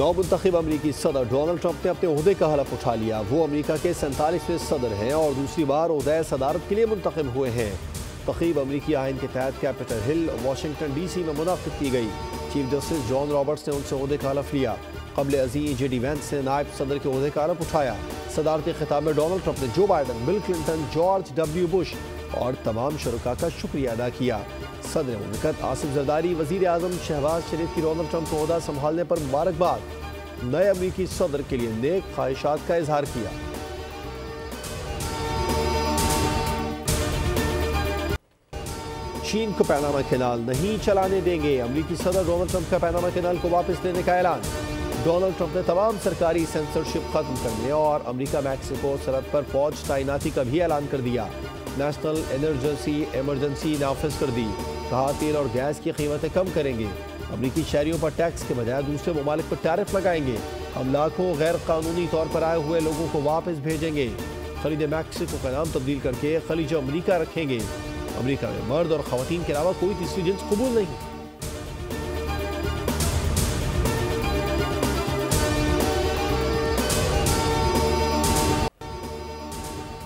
नौमुंतखब अमरीकी सदर Donald Trump ने अपने ओहदे का हलफ उठा लिया। वो अमरीका के 47वें सदर हैं और दूसरी बार ओहदे सदारत के लिए मुंतखब हुए हैं। तक़रीब अमरीकी आइन के तहत कैपिटल हिल वाशिंगटन DC में मुनाक़िद की गई। चीफ जस्टिस जॉन रॉबर्ट्स ने उनसे ओहदे का हलफ लिया। क़ब्ल अज़ीं JD वैंस ने नायब सदर के ओहदे का हलफ उठाया। सदारती खिताब में डोनाल्ड ट्रंप ने जो Biden, bill Clinton, George W Bush और तमाम शुरका का शुक्रिया अदा किया। सदर मुमलिकत आसिफ जरदारी, वज़ीर आज़म शहबाज शरीफ की डोनाल्ड ट्रंप को ओहदा संभालने पर मुबारकबाद। नए अमरीकी सदर के लिए नेक ख्वाहिशात का इजहार किया। चीन को पैनामा कैनाल नहीं चलाने देंगे। अमरीकी सदर डोनाल्ड ट्रंप का पैनामा कैनाल को वापस लेने का ऐलान। डोनाल्ड ट्रंप ने तमाम सरकारी सेंसरशिप खत्म करने और अमरीका मैक्सिको सरहद पर फौज तैनाती का भी ऐलान कर दिया। नेशनल इमरजेंसी नाफिज कर दी। कहा तेल और गैस की कीमतें कम करेंगे। अमरीकी शहरियों पर टैक्स के बजाय दूसरे ममालिक पर टैरिफ लगाएंगे। हम लाखों गैर कानूनी तौर पर आए हुए लोगों को वापस भेजेंगे। खलीज मैक्सिको का नाम तब्दील करके खलीज अमरीका रखेंगे। अमरीका में मर्द और खवातीन के अलावा कोई तीसरी जिन्स कबूल नहीं।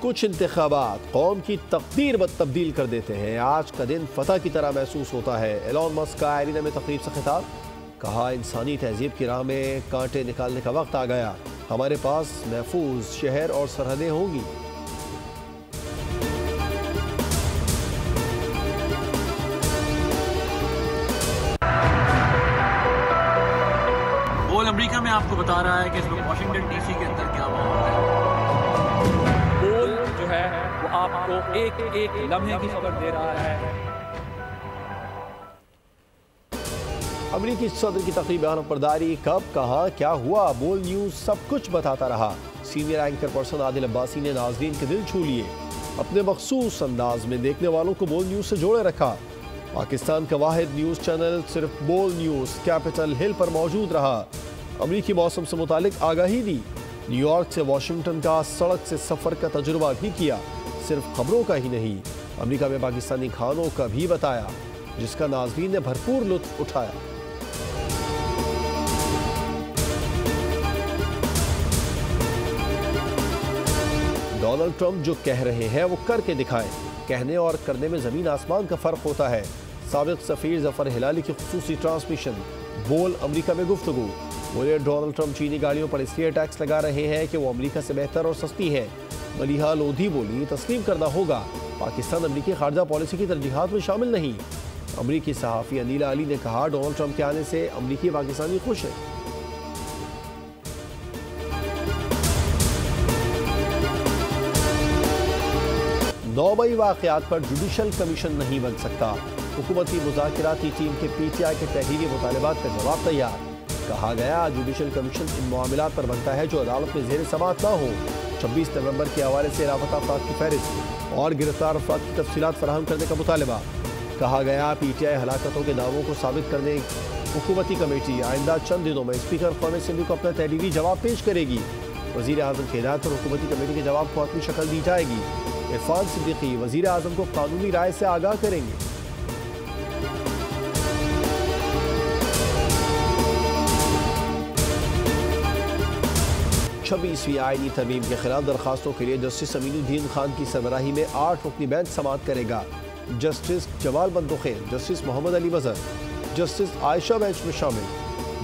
कुछ इंतखाबात कौम की तकदीर बद तब्दील कर देते हैं। आज का दिन फतह की तरह महसूस होता है। एलोन मस्क का एरिना में तकरीब से खिताब। कहा इंसानी तहजीब की राह में कांटे निकालने का वक्त आ गया। हमारे पास महफूज शहर और सरहदें होंगी। बोल अमेरिका में आपको बता रहा है कि इस वक्त वाशिंगटन DC के अंदर क्या माहौल है। बोल जो है वो आपको एक एक लम्हे की खबर दे रहा है। अमरीकी सदर की तकरीब बरदारी कब, कहाँ, क्या हुआ, बोल न्यूज़ सब कुछ बताता रहा। Senior anchor person Adil Abbasi ने नाज़रीन के दिल छू लिए। अपने मखसूस अंदाज में देखने वालों को बोल न्यूज़ से जोड़े रखा। पाकिस्तान का वाहिद न्यूज़ चैनल सिर्फ बोल न्यूज़ कैपिटल हिल पर मौजूद रहा। अमरीकी मौसम से मुतालिक आगाही दी। न्यूयॉर्क से वाशिंगटन का सड़क से सफ़र का तजुर्बा भी किया। सिर्फ खबरों का ही नहीं, अमरीका में पाकिस्तानी खानों का भी बताया, जिसका नाज़रीन ने भरपूर लुत्फ उठाया। डोनाल्ड ट्रंप जो कह रहे हैं वो करके दिखाएं। कहने और करने में ज़मीन आसमान का फ़र्क होता है। साबिक़ सफ़ीर ज़फ़र हिलाली की ख़ुसूसी ट्रांसमिशन। बोल अमरीका में गुफ्तगू। बोले डोनाल्ड ट्रंप चीनी गाड़ियों पर इसलिए टैक्स लगा रहे हैं कि वो अमरीका से बेहतर और सस्ती है। मलिहा लोधी बोली तस्लीम करना होगा, पाकिस्तान अमरीकी खारजा पॉलिसी की तरजीहात में शामिल नहीं। अमरीकी सहाफ़ी अनीला अली ने कहा डोनाल्ड ट्रंप के आने से अमरीकी पाकिस्तानी खुश है। नौबई वाक़यात पर जुडिशल कमीशन नहीं बन सकता। हुकूमती मुज़ाकिराती टीम के PTI के तहरीरी मुतालबात का जवाब तैयार। कहा गया जुडिशल कमीशन इन मामलात पर बनता है जो अदालत में ज़ेर समाअत ना हो। 26 नवंबर के हवाले से लापता अफराद की फहरिस्त और गिरफ्तार अफराद की तफसीलात फराहम करने का मुतालबा। कहा गया PTI हलाकतों के दावों को साबित करने हुकूमती कमेटी आइंदा चंद दिनों में स्पीकर कौमी असेंबली को अपना तहरीरी जवाब पेश करेगी। वज़ीर आज़म की हिदायत पर हुकूमती कमेटी के जवाब को अपनी शक्ल दी जाएगी। इरफान सिद्दीकी वज़ीर आज़म को कानूनी राय से आगाह करेंगे। छब्बीसवीं आईनी तरमीम के खिलाफ दरखास्तों के लिए जस्टिस अमीनुद्दीन खान की सरबराही में 8 रुकनी बेंच समाअत करेगा। Justice Jamal Mandokhail, justice Muhammad Ali Mazhar, justice Ayesha bench में शामिल।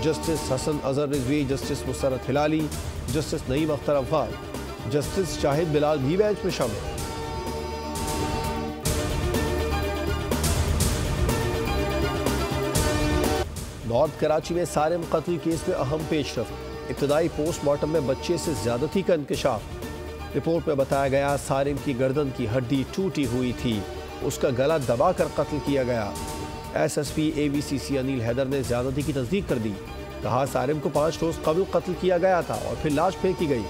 Justice Hasan Azhar Rizvi, justice Musarrat Hilali, justice Naeem Akhtar Afghan, justice Shahid Bilal भी बेंच में शामिल। नॉर्थ कराची में सारिम कत्ल केस में अहम पेशरफ्त। इब्तदाई पोस्टमार्टम में बच्चे से ज्यादती का इंकशाफ। रिपोर्ट में बताया गया सारिम की गर्दन की हड्डी टूटी हुई थी, उसका गला दबाकर कत्ल किया गया। SSP AVCC अनिल हैदर ने ज्यादती की तस्दीक कर दी। कहा सारिम को 5 रोज कबल कत्ल किया गया था और फिर लाश फेंकी गई।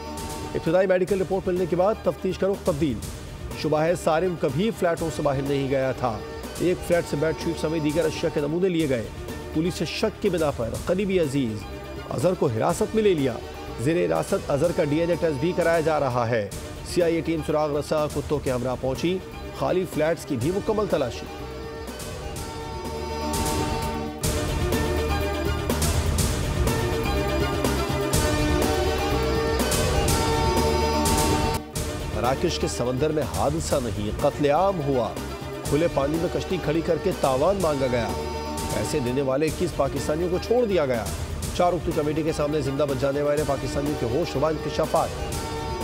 इब्तदाई मेडिकल रिपोर्ट मिलने के बाद तफ्तीश का रुख तब्दील। शुबा है सारिम कभी फ्लैटों से बाहर नहीं गया था। एक फ्लैट से बेडशीट समेत दीगर अशिया के नमूने लिए गए। पुलिस से शक की बिना पर करीबी अजीज अजहर को हिरासत में ले लिया। ज़ेरे हिरासत अजहर का DNA टेस्ट भी कराया जा रहा है। CIA टीम सुराग रसा कुत्तों के हमरा पहुंची। खाली फ्लैट्स की भी मुकम्मल तलाशी। मराकश के समंदर में हादसा नहीं, कत्लेआम हुआ। खुले पानी में कश्ती खड़ी करके तावान मांगा गया। पैसे देने वाले 21 पाकिस्तानियों को छोड़ दिया गया। 4 रुकनी कमेटी के सामने जिंदा बच जाने वाले पाकिस्तानियों के होश रुबा इंकशाफात।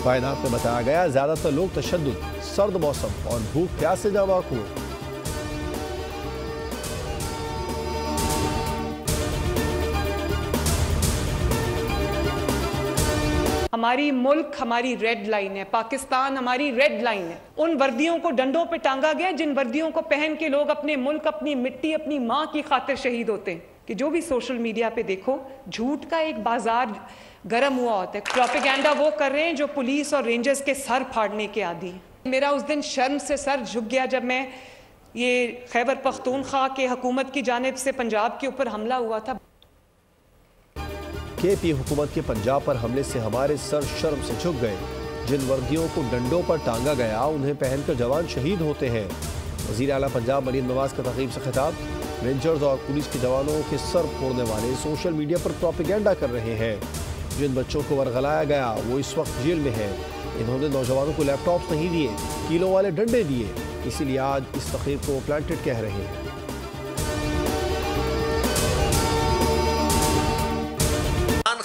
बयानात में बताया गया ज्यादातर लोग तशद्दुद, सर्द मौसम और भूख प्यास से जावाक हुए। हमारी मुल्क हमारी रेड लाइन है, पाकिस्तान हमारी रेड लाइन है। उन वर्दियों को डंडों पे टांगा गया जिन वर्दियों को पहन के लोग अपने मुल्क, अपनी मिट्टी, अपनी माँ की खातिर शहीद होते हैं। कि जो भी सोशल मीडिया पे देखो, झूठ का एक बाजार गर्म हुआ होता है। प्रोपेगेंडा वो कर रहे हैं जो पुलिस और रेंजर्स के सर फाड़ने के आदी हैं। मेरा उस दिन शर्म से सर झुक गया जब मैं ये खैबर पख्तूनख्वा के हुकूमत की जानिब से पंजाब के ऊपर हमला हुआ था। केपी हुकूमत के पंजाब पर हमले से हमारे सर शर्म से झुक गए। जिन वर्दियों को डंडों पर टांगा गया उन्हें पहनकर जवान शहीद होते हैं। वज़ीर आला पंजाब मरीम नवाज का तक़रीब से खिताब। रेंजर्स और पुलिस के जवानों के सर फोड़ने वाले सोशल मीडिया पर प्रोपेगेंडा कर रहे हैं। जिन बच्चों को वरगलाया गया वो इस वक्त जेल में है। इन्होंने नौजवानों को लैपटॉप नहीं दिए, किलो वाले डंडे दिए, इसीलिए आज इस तक़रीब को प्लांटेड कह रहे हैं।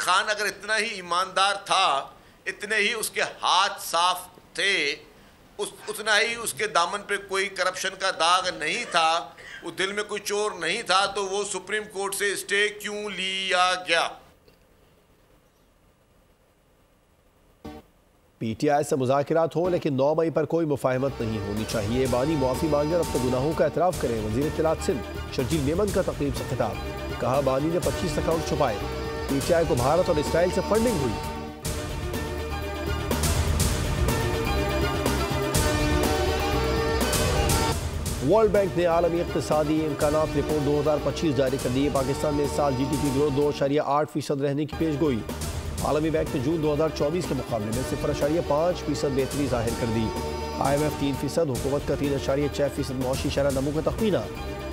खान अगर इतना ही ईमानदार था, इतने ही उसके हाथ साफ थे, उतना ही उसके दामन पे कोई करप्शन का दाग नहीं था, वो दिल में कोई चोर नहीं था, तो वो सुप्रीम कोर्ट से स्टे क्यों लिया गया? पीटीआई से मुज़ाकिरात हो लेकिन 9 मई पर कोई मुफाहमत नहीं होनी चाहिए। बानी माफ़ी मांगे और अपने गुनाहों का एतराफ़ करें। वज़ीर इत्तलात सिंध शर्जील मेमन का तक़रीब से खिताब। कहा बानी ने 25 अकाउंट छुपाए। पीटीआई को भारत और इसराइल से फंडिंग हुई। वर्ल्ड बैंक ने आलमी इक़्तिसादी इम्कानात रिपोर्ट 2025 जारी कर दी है। पाकिस्तान में इस साल GDP ग्रोथ 2.8% रहने की पेशगोई। आलमी बैंक ने जून 2024 के मुकाबले में 0.5% बेहतरी जाहिर कर दी। IMF 3%, हुकूमत का 3.6% मौशी शरह नमू का तखमीना।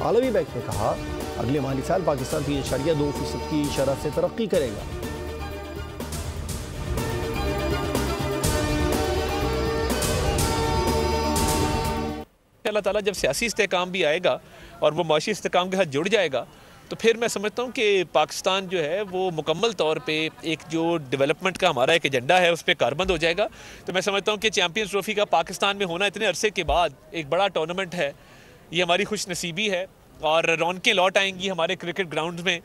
आलमी बैंक ने कहा अगले माली साल पाकिस्तान 3.2% की शरह से तरक्की करेगा। अल्लाह ताला जब सियासी इस्तेहकाम भी आएगा और वो माशी इस्तेहकाम के साथ जुड़ जाएगा तो फिर मैं समझता हूँ कि पाकिस्तान जो है वो मुकम्मल तौर पे एक जो डेवलपमेंट का हमारा एक एजेंडा है उस पर कारबंद हो जाएगा। तो मैं समझता हूँ कि चैम्पियंस ट्रॉफी का पाकिस्तान में होना इतने अरसे के बाद एक बड़ा टूर्नामेंट है, ये हमारी खुश नसीबी है और रौनकें लौट आएंगी हमारे क्रिकेट ग्राउंड में।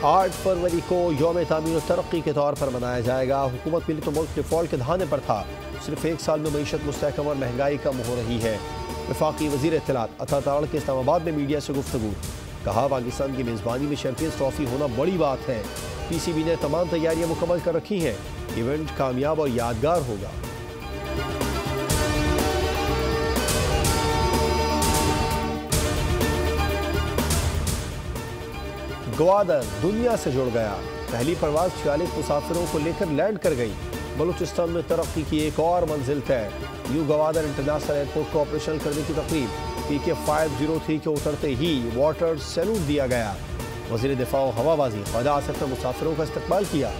8 फरवरी को यौम तामीर और तरक्की के तौर पर मनाया जाएगा। हुकूमत मिली तो मुल्क डिफॉल्ट के धाने पर था। सिर्फ 1 साल में मईशत मुस्तहकम और महंगाई कम हो रही है। वफाकी वज़ीर इत्तलात अता ताड़ के इस्लामाबाद में मीडिया से गुफ्तगू। कहा पाकिस्तान की मेज़बानी में चैंपियंस ट्रॉफी होना बड़ी बात है। PCB ने तमाम तैयारियां मुकम्मल कर रखी हैं। इवेंट कामयाब और यादगार होगा। ग्वादर दुनिया से जुड़ गया। पहली परवाज 46 मुसाफिरों को लेकर लैंड कर गई। बलूचिस्तान में तरक्की की एक और मंजिल तय। न्यू ग्वादर इंटरनेशनल एयरपोर्ट को ऑपरेशनल करने की तकरीब। PK 503 के उतरते ही वाटर सैल्यूट दिया गया। वज़ीर दिफा और हवाबाजी ख्वाजा आसिफ ने मुसाफिरों का इस्तकबाल किया।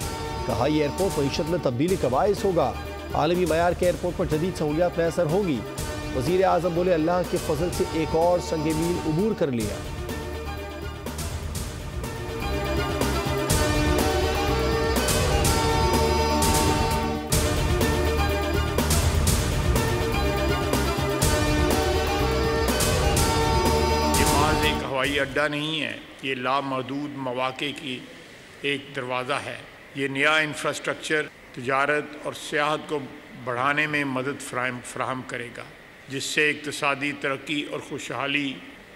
कहा यह एयरपोर्ट मईशत में तब्दीली का बाइस होगा। आलमी मयार के एयरपोर्ट पर जदीद सहूलियात मैसर होंगी। वज़ीर आज़म बोले अल्लाह के फजल से एक और संगे मील उबूर कर लिया। हवाई अड्डा नहीं है, ये लामहदूद मौक़े की एक दरवाज़ा है। ये नया इंफ्रास्ट्रक्चर तिजारत और सियाहत को बढ़ाने में मदद फराहम करेगा, जिससे इक़्तिसादी तरक्की और खुशहाली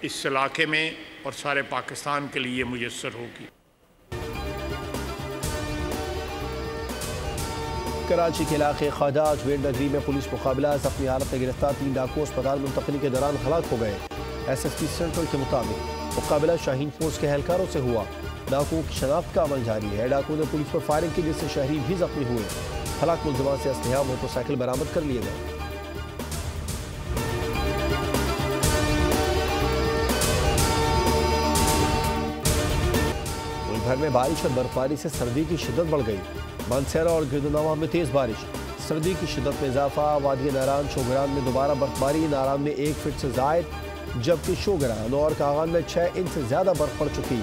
इस इलाके में और सारे पाकिस्तान के लिए मुयस्सर होगी। कराची के इलाके ख्वाजा अजमेर नगरी में पुलिस मुकाबला। अपनी हालत में गिरफ्तार 3 डाकुओं अस्पताल मुंतकिली के दौरान हलाक हो गए। SSP सेंट्रल के मुताबिक मुकाबला शाहीन फोर्स के एहलकारों से हुआ। डाकुओं की शनाख्त का अमल जारी है। डाकुओं ने पुलिस पर फायरिंग की जिससे शहरी भी जख्मी हुए। हलाक मुलजमान से असलहा मोटरसाइकिल बरामद कर लिए गए। मुल्क भर में बारिश और बर्फबारी से सर्दी की शिद्दत बढ़ गई। मानसेरा और गिरदनवा में तेज बारिश, सर्दी की शिद्दत में इजाफा, वादी नारान शोगरान में दोबारा बर्फबारी, नारान में 1 फीट से जायद, जबकि शोगरान और कागान में 6 इंच से ज्यादा बर्फ पड़ चुकी।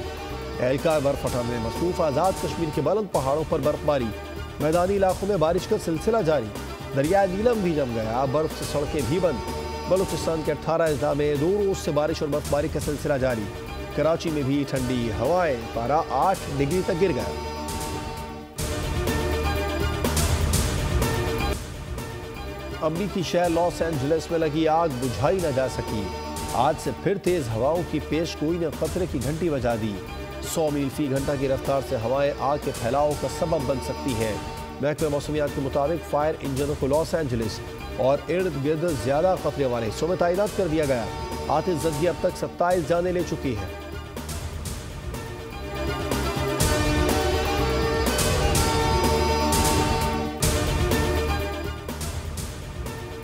एहलकार बर्फ हटाने में मसरूफ, आज़ाद कश्मीर के बुलंद पहाड़ों पर बर्फबारी, मैदानी इलाकों में बारिश का सिलसिला जारी, दरिया नीलम भी जम गया, बर्फ से सड़कें भी बंद। बलूचिस्तान के 18 अजला में 2 रोज से बारिश और बर्फबारी का सिलसिला जारी। कराची में भी ठंडी हवाएं, पारा 8 डिग्री तक गिर गया। अमरीकी शहर लॉस एंजलिस में लगी आग बुझाई न जा सकी। आज से फिर तेज हवाओं की पेशगोई ने खतरे की घंटी बजा दी। 100 मील फी घंटा की रफ्तार से हवाएं आग के फैलाव का सबब बन सकती हैं। महकमे मौसमियात के मुताबिक फायर इंजनों को लॉस एंजलिस और इर्द गिर्द ज्यादा खतरे वाले हिस्सों में तैनात कर दिया गया। आतिशज़दगी अब तक 27 जानें ले चुकी है।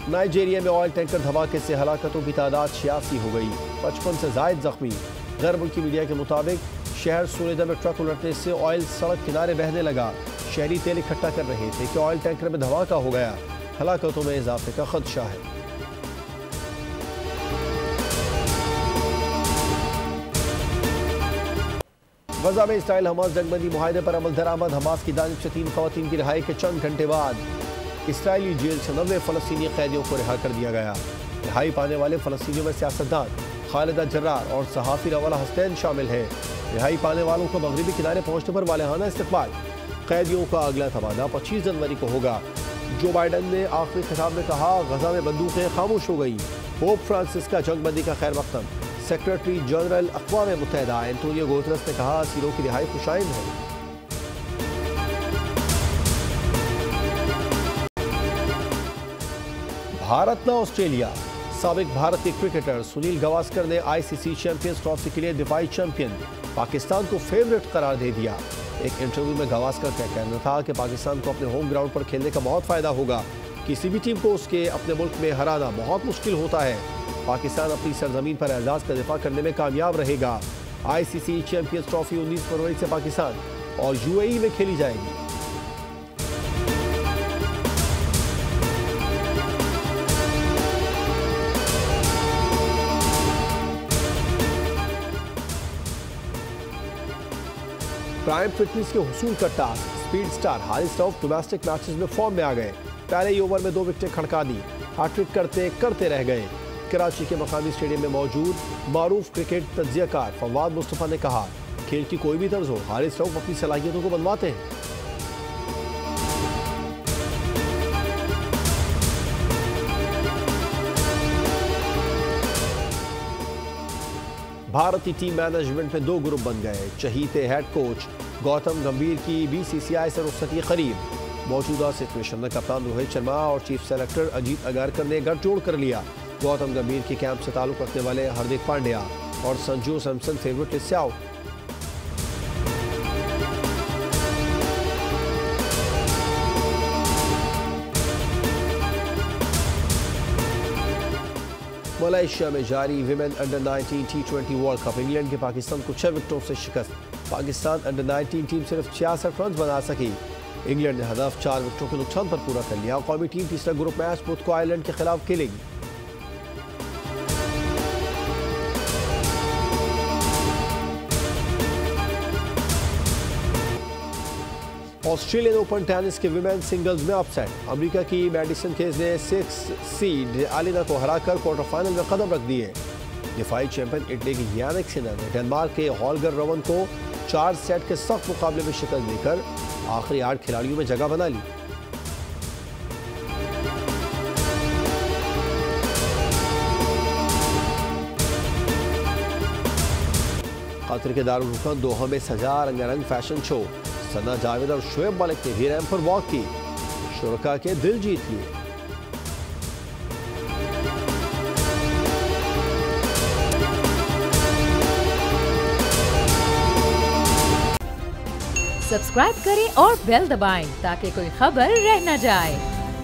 नाइजीरिया में ऑयल टैंकर धमाके से हलाकतों की तादाद 86 हो गई, 55 से जायद जख्मी। गैर मुल्की मीडिया के मुताबिक शहर सुनेदा में ट्रक उलटने से ऑयल सड़क किनारे बहने लगा। शहरी तेल इकट्ठा कर रहे थे कि ऑयल टैंकर में धमाका हो गया। हलाकतों में इजाफे का खदशा है। गजा में इसराइल हमास जंगबंदी मुआहदे पर अमल दरामद। हमास की जानिब से 3 खवातीन की रिहाई के चंद घंटे बाद इसराइली जेल से 90 फलस्तीनी कैदियों को रिहा कर दिया गया। रिहाई पाने वाले फलस्तीनियों में सियासतदान खालिदा जर्रार और सहाफ़ी रवाला हसनैन शामिल हैं। रिहाई पाने वालों को मगरबी किनारे पहुंचने पर वालेहाना इस्तकबाल। कैदियों का अगला तबादला 25 जनवरी को होगा। जो बाइडन ने आखिरी खिताब में कहा, गजा में बंदूकें खामोश हो गई। पोप फ्रांसिस का जंगबंदी का खैर मकदम। सेक्रेटरी जनरल अक़वाम मुत्तहिदा एंटोनियो गुतेरेस ने कहा, असीरों की रिहाई खुशाइंद है। भारत न ऑस्ट्रेलिया। साबिक भारतीय क्रिकेटर सुनील गावस्कर ने आईसीसी चैंपियंस ट्रॉफी के लिए दिफाई चैंपियन पाकिस्तान को फेवरेट करार दे दिया। एक इंटरव्यू में गावस्कर का कहना था कि पाकिस्तान को अपने होम ग्राउंड पर खेलने का बहुत फायदा होगा। किसी भी टीम को उसके अपने मुल्क में हराना बहुत मुश्किल होता है। पाकिस्तान अपनी सरजमीन पर एजाज का दिफा करने में कामयाब रहेगा। आईसीसी चैंपियंस ट्रॉफी 19 फरवरी से पाकिस्तान और यूएई में खेली जाएगी। प्राइम फिटनेस के हुसूल का task. Speed star Haris Rauf domestic matches में फॉर्म में आ गए। पहले ही ओवर में 2 विकेटें खड़का दी। हैट्रिक करते करते रह गए। कराची के मकामी स्टेडियम में मौजूद मारूफ क्रिकेट तज्जियाकार फवाद मुस्तफा ने कहा, खेल की कोई भी तर्ज हो, हारिस रऊफ अपनी सलाहियतों को बनवाते हैं। भारतीय टीम मैनेजमेंट में 2 ग्रुप बन गए। चहीते हेड कोच गौतम गंभीर की बीसीसीआई से रुखसती करीब। मौजूदा सिचुएशन में कप्तान रोहित शर्मा और चीफ सेलेक्टर अजीत अगारकर ने गठजोड़ कर लिया। गौतम गंभीर के कैंप से ताल्लुक रखने वाले हार्दिक पांड्या और संजू सैमसन फेवरेट लिस्ट से आउट। मलेशिया में जारी women under 19 T20 world cup. England के पाकिस्तान को 6 विकेटों से शिकस्त। पाकिस्तान अंडर 19 टीम सिर्फ 66 रन बना सकी। इंग्लैंड ने हदफ 4 विकेटों के नुकसान पर पूरा कर लिया। कौमी टीम तीसरा ग्रुप मैच बुध को आयरलैंड के खिलाफ खेलेगी। ऑस्ट्रेलियन ओपन टेनिस के विमेन सिंगल्स में अपसेट। अमेरिका की मैडिसन केज ने 6 सीड एलिना को हराकर क्वार्टर फाइनल में कदम रख दिए। दिफाई चैंपियन इटली की यानिक सिनर ने डेनमार्क के हॉलगर रवन को 4 सेट के सख्त मुकाबले में शिकस्त देकर आखिरी 8 खिलाड़ियों में जगह बना ली। कतर के दारुल हुकम दोहा में सजा रंगारंग फैशन शो। सना जावेद और शोएब मलिक ने भी रैंप पर वॉक की। शुरका के दिल जीत लिए। सब्सक्राइब करें और बेल दबाएं ताकि कोई खबर रह न जाए।